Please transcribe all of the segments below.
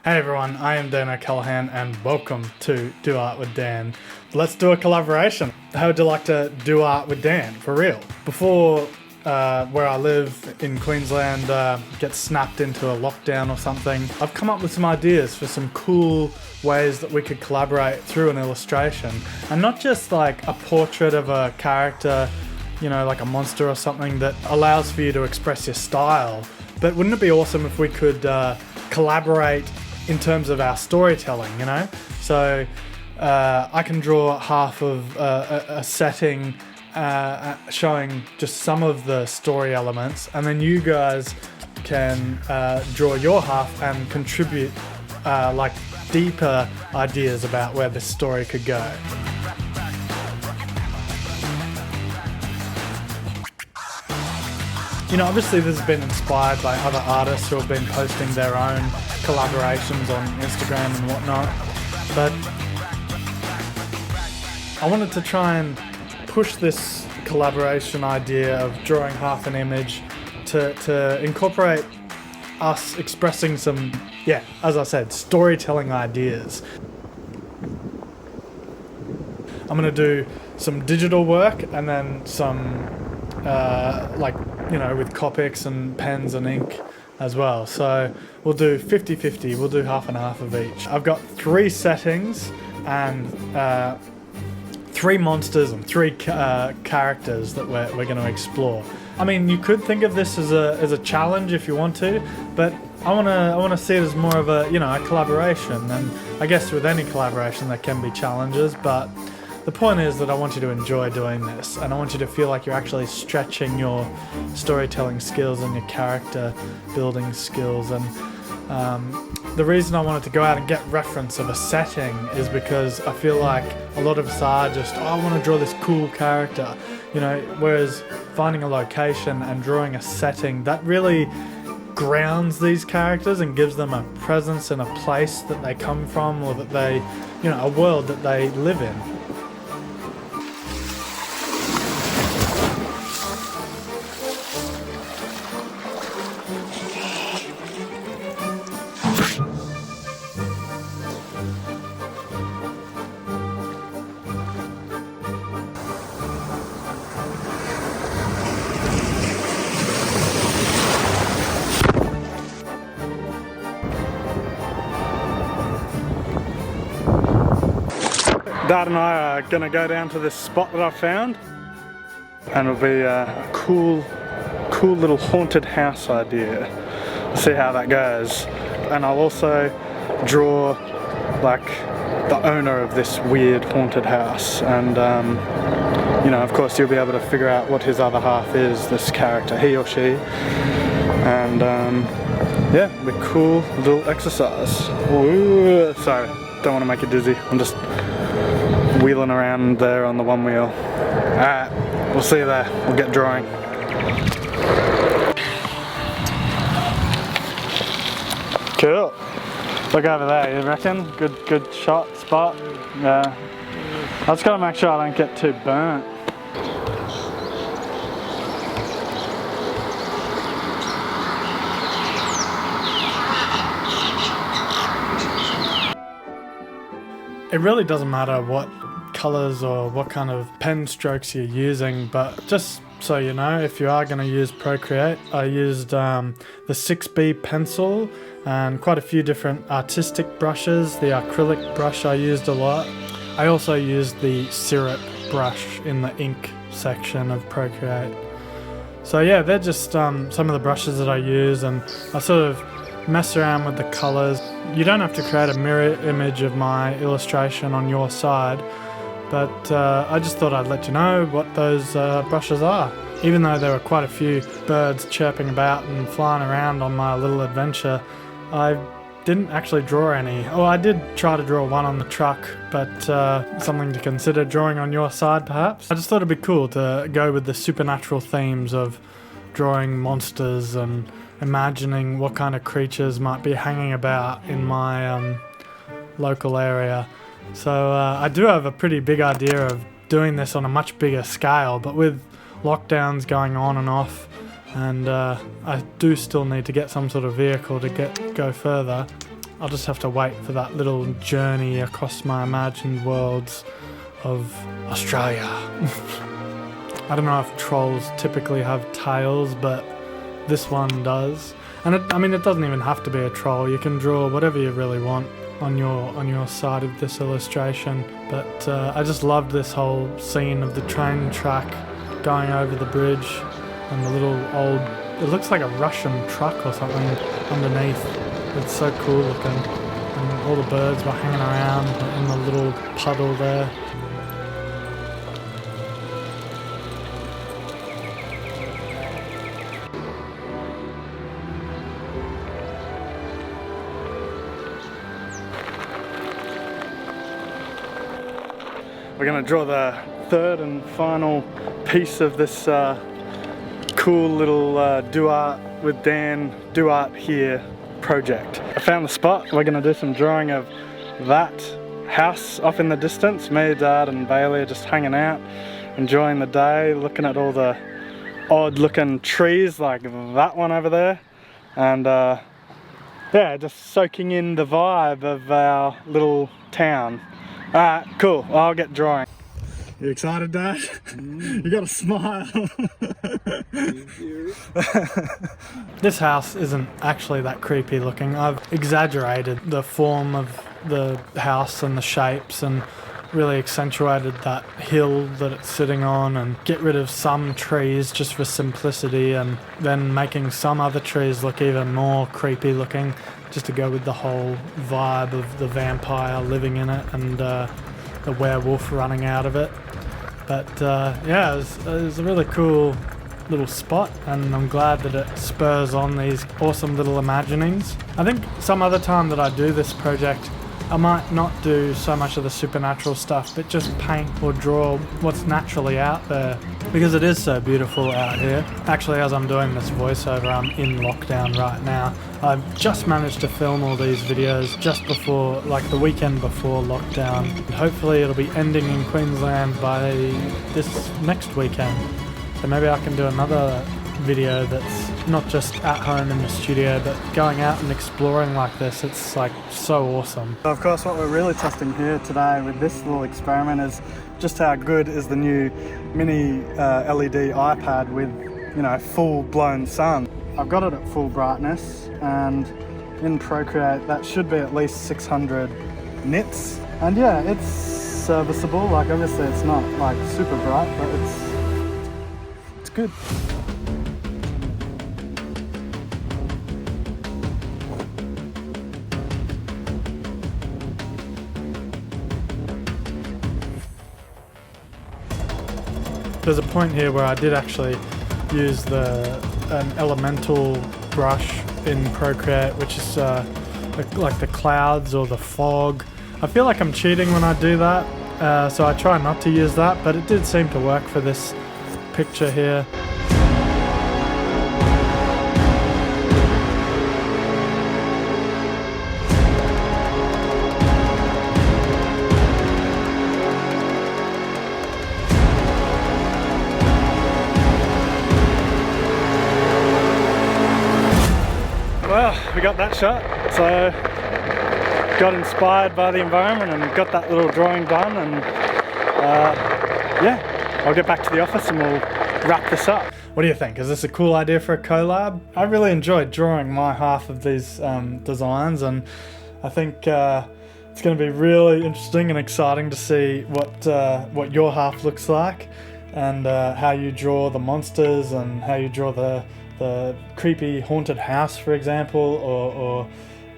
Hey everyone, I am Dan O'Callaghan and welcome to Do Art with Dan. Let's do a collaboration. How would you like to do art with Dan, for real? Before where I live in Queensland gets snapped into a lockdown or something, I've come up with some ideas for some cool ways that we could collaborate through an illustration. And not just like a portrait of a character, you know, like a monster or something that allows for you to express your style, but wouldn't it be awesome if we could collaborate in terms of our storytelling, you know? So I can draw half of a setting showing just some of the story elements, and then you guys can draw your half and contribute like deeper ideas about where this story could go. You know, obviously this has been inspired by other artists who have been posting their own collaborations on Instagram and whatnot, but I wanted to try and push this collaboration idea of drawing half an image to incorporate us expressing some, as I said, storytelling ideas. I'm going to do some digital work and then some with Copics and pens and ink as well. So we'll do 50-50, we'll do half and half of each. I've got 3 settings and 3 monsters and 3 characters that we're going to explore. I mean, you could think of this as a challenge if you want to, but I want to see it as more of a collaboration. And I guess with any collaboration there can be challenges, but the point is that I want you to enjoy doing this, and I want you to feel like you're actually stretching your storytelling skills and your character building skills. And the reason I wanted to go out and get reference of a setting is because I feel like a lot of us are just, I want to draw this cool character, whereas finding a location and drawing a setting that really grounds these characters and gives them a presence in a place that they come from, or that they, a world that they live in. Dad and I are going to go down to this spot that I've found, and it'll be a cool little haunted house idea. See how that goes. And I'll also draw like the owner of this weird haunted house, and of course you'll be able to figure out what his other half is, this character, he or she. And it'll be a cool little exercise. Ooh, sorry, don't want to make you dizzy. I'm just wheeling around there on the one wheel. Alright, we'll see you there. We'll get drawing. Cool. Look over there, you reckon? Good shot, spot? Yeah. I just gotta make sure I don't get too burnt. It really doesn't matter what colors or what kind of pen strokes you're using, but just so you know, if you are going to use Procreate, I used the 6B pencil and quite a few different artistic brushes. The acrylic brush I used a lot. I also used the syrup brush in the ink section of Procreate. So yeah, they're just some of the brushes that I use, and I sort of mess around with the colors. You don't have to create a mirror image of my illustration on your side, but I just thought I'd let you know what those brushes are. Even though there were quite a few birds chirping about and flying around on my little adventure, I didn't actually draw any. Oh, I did try to draw one on the truck, but something to consider drawing on your side perhaps. I just thought it'd be cool to go with the supernatural themes of drawing monsters and imagining what kind of creatures might be hanging about in my local area. So I do have a pretty big idea of doing this on a much bigger scale, but with lockdowns going on and off, and I do still need to get some sort of vehicle to go further. I'll just have to wait for that little journey across my imagined worlds of Australia. I don't know if trolls typically have tails, but this one does. And I mean, it doesn't even have to be a troll. You can draw whatever you really want on your side of this illustration. But I just loved this whole scene of the train track going over the bridge and the little old, it looks like a Russian truck or something underneath. It's so cool looking. And all the birds were hanging around in the little puddle there. We're going to draw the third and final piece of this cool little Do Art with Dan, Do Art Here project. I found the spot. We're going to do some drawing of that house off in the distance. Me, Dad and Bailey are just hanging out, enjoying the day, looking at all the odd looking trees like that one over there, and yeah, just soaking in the vibe of our little town. Alright, cool. I'll get drawing. You excited, Dad? You got a smile. This house isn't actually that creepy looking. I've exaggerated the form of the house and the shapes and really accentuated that hill that it's sitting on, and get rid of some trees just for simplicity, and then making some other trees look even more creepy looking, just to go with the whole vibe of the vampire living in it and the werewolf running out of it. But yeah, it was a really cool little spot, and I'm glad that it spurs on these awesome little imaginings. I think some other time that I do this project, I might not do so much of the supernatural stuff, but just paint or draw what's naturally out there, because it is so beautiful out here. Actually, as I'm doing this voiceover, I'm in lockdown right now. I've just managed to film all these videos just before, like the weekend before lockdown. Hopefully it'll be ending in Queensland by this next weekend. So maybe I can do another video that's not just at home in the studio, but going out and exploring like this. It's like so awesome. Of course, what we're really testing here today with this little experiment is just how good is the new mini LED iPad with, you know, full-blown sun. I've got it at full brightness, and in Procreate that should be at least 600 nits, and yeah, it's serviceable. Like, obviously it's not like super bright, but it's good. There's a point here where I did actually use an elemental brush in Procreate, which is like the clouds or the fog. I feel like I'm cheating when I do that, so I try not to use that, but it did seem to work for this picture here. Well, we got that shot, so got inspired by the environment and got that little drawing done, and yeah, I'll get back to the office and we'll wrap this up. What do you think? Is this a cool idea for a collab? I really enjoyed drawing my half of these designs, and I think it's going to be really interesting and exciting to see what your half looks like, and how you draw the monsters and how you draw the creepy haunted house, for example, or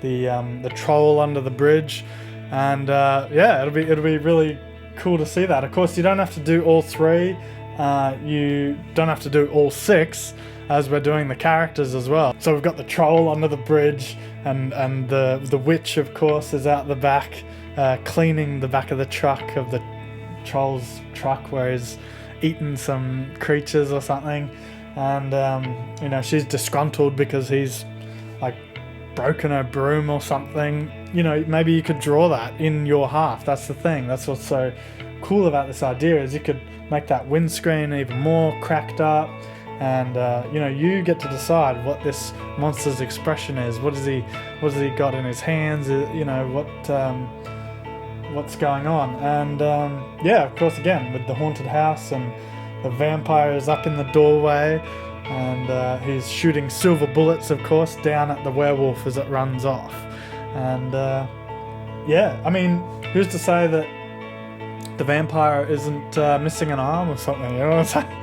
the troll under the bridge. And yeah, it'll be really cool to see that. Of course, you don't have to do all three. You don't have to do all six, as we're doing the characters as well. So we've got the troll under the bridge, and the witch, of course, is out the back, cleaning the back of the truck, of the troll's truck, where he's eaten some creatures or something. And you know, she's disgruntled because he's like broken her broom or something. You know, maybe you could draw that in your half. That's the thing. That's what's so cool about this idea, is you could make that windscreen even more cracked up. and you know, you get to decide what this monster's expression is. What has he got in his hands? You know, what's going on? And yeah, of course, again with the haunted house, and the vampire is up in the doorway, and he's shooting silver bullets, of course, down at the werewolf as it runs off. And yeah, I mean, who's to say that the vampire isn't missing an arm or something? You know what I'm saying?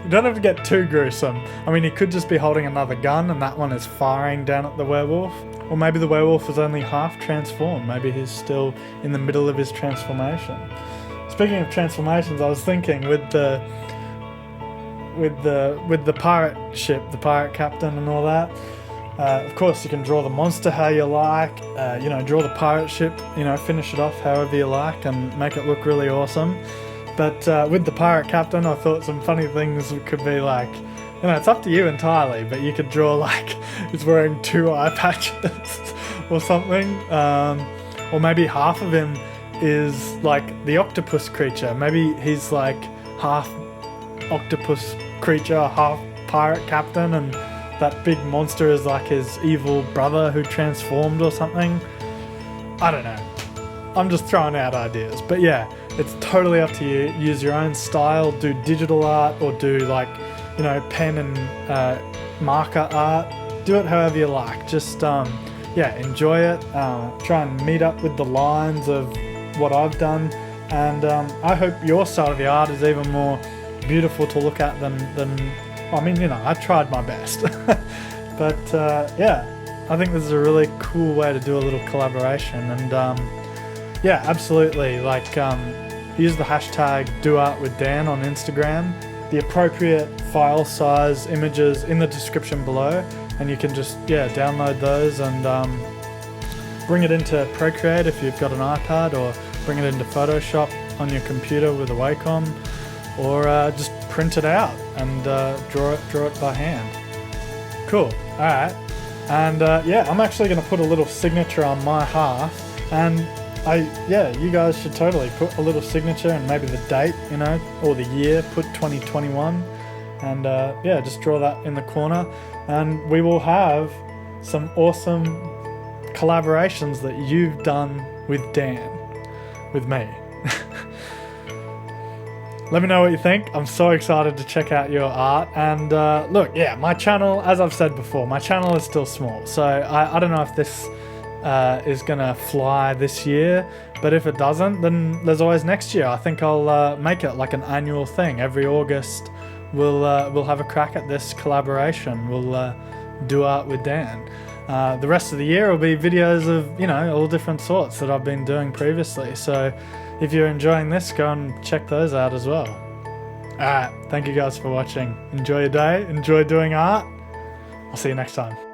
You don't have to get too gruesome. I mean, he could just be holding another gun and that one is firing down at the werewolf. Or maybe the werewolf is only half transformed. Maybe he's still in the middle of his transformation. Speaking of transformations, I was thinking with the pirate ship, the pirate captain and all that, of course you can draw the monster how you like, you know, draw the pirate ship, you know, finish it off however you like and make it look really awesome. But with the pirate captain, I thought some funny things could be like, you know, it's up to you entirely, but you could draw like he's wearing 2 eye patches or something, or maybe half of him is like the octopus creature. Maybe he's like half octopus creature, half pirate captain, and that big monster is like his evil brother who transformed or something. I don't know. I'm just throwing out ideas. But yeah, it's totally up to you. Use your own style, do digital art, or do like, you know, pen and marker art. Do it however you like. Just yeah, enjoy it. Try and meet up with the lines of what I've done, and I hope your style of the art is even more beautiful to look at than I mean, you know, I tried my best. But yeah, I think this is a really cool way to do a little collaboration. And yeah, absolutely, like use the hashtag #DoArtWithDan on Instagram. The appropriate file size images in the description below, and you can just, yeah, download those and bring it into Procreate if you've got an iPad, or bring it into Photoshop on your computer with a Wacom, or just print it out and draw it by hand. Cool. Alright. And yeah, I'm actually going to put a little signature on my half, and yeah, you guys should totally put a little signature and maybe the date, you know, or the year, put 2021, and yeah, just draw that in the corner, and we will have some awesome collaborations that you've done with Dan, with me. Let me know what you think. I'm so excited to check out your art. And look, yeah, my channel, as I've said before, my channel is still small. So I don't know if this is gonna fly this year, but if it doesn't, then there's always next year. I think I'll make it like an annual thing. Every August we'll have a crack at this collaboration. We'll do art with Dan. The rest of the year will be videos of, you know, all different sorts that I've been doing previously. So if you're enjoying this, go and check those out as well. Alright, thank you guys for watching. Enjoy your day, enjoy doing art. I'll see you next time.